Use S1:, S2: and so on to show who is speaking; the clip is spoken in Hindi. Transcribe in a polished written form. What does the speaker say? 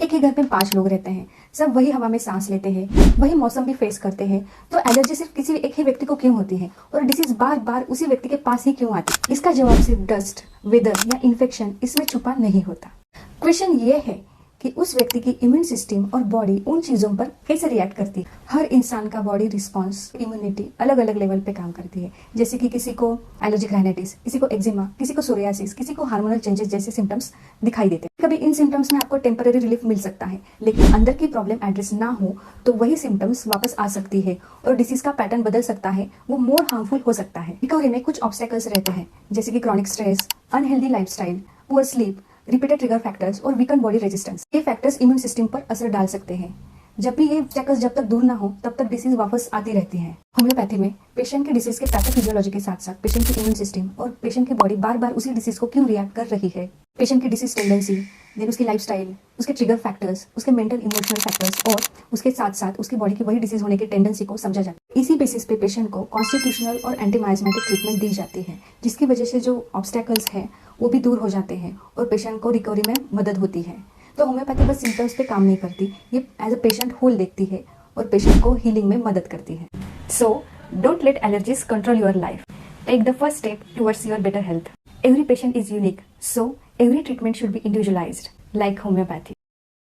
S1: एक ही घर में 5 लोग रहते हैं, सब वही हवा में सांस लेते हैं, वही मौसम भी फेस करते हैं, तो एलर्जी सिर्फ किसी एक ही व्यक्ति को क्यों होती है और डिसीज बार बार उसी व्यक्ति के पास ही क्यों आती है? इसका जवाब सिर्फ डस्ट, वेदर या इन्फेक्शन इसमें छुपा नहीं होता। क्वेश्चन ये है कि उस व्यक्ति की इम्यून सिस्टम और बॉडी उन चीजों पर कैसे रिएक्ट करती है। हर इंसान का बॉडी रिस्पॉन्स, इम्यूनिटी अलग अलग लेवल पे काम करती है। जैसे कि किसी को एलर्जिक राइनाइटिस, किसी को एक्जिमा, किसी को सोरियासिस, किसी को हार्मोनल चेंजेस जैसे सिम्टम्स दिखाई देते हैं। कभी इन सिम्टम्स में आपको टेम्पररी रिलीफ मिल सकता है, लेकिन अंदर की प्रॉब्लम एड्रेस ना हो तो वही सिम्टम्स वापस आ सकती है और डिसीज का पैटर्न बदल सकता है, वो मोर हार्मफुल हो सकता है। रिकवरी में कुछ ऑब्स्टेकल्स रहते हैं, जैसे कि chronic stress, unhealthy lifestyle, poor sleep, repeated trigger factors और वीकन बॉडी रेजिस्टेंस। ये फैक्टर्स इम्यून सिस्टम पर असर डाल सकते हैं। जब भी ये चेकर्स जब तक दूर ना हो तब तक डिसीज वापस आती रहती है। होम्योपैथी में पेशेंट के डिसीज के पैथोफिजियोलॉजी के साथ साथ पेशेंट की इम्यून सिस्टम और पेशेंट की बॉडी बार बार उसी डिसीज को क्यों रिएक्ट कर रही है, पेशेंट की डिसीज टेंडेंसी, देन उसकी लाइफस्टाइल, उसके ट्रिगर फैक्टर्स, उसके मेंटल इमोशनल फैक्टर्स और उसके साथ साथ उसकी बॉडी की वही डिसीज होने की टेंडेंसी को समझा जाता है। इसी बेसिस पे पेशेंट को कॉन्स्टिट्यूशनल और एंटीमाइजमेटिक ट्रीटमेंट दी जाती है, जिसकी वजह से जो ऑब्स्टेकल्स हैं वो भी दूर हो जाते हैं और पेशेंट को रिकवरी में मदद होती है। तो होम्योपैथी बस सिम्टम्स पे काम नहीं करती, ये एज अ पेशेंट होल देखती है और पेशेंट को हीलिंग में मदद करती है। So don't let allergies control your life, take the first step towards your better health. Every patient is unique, so every treatment should be individualized like homeopathy.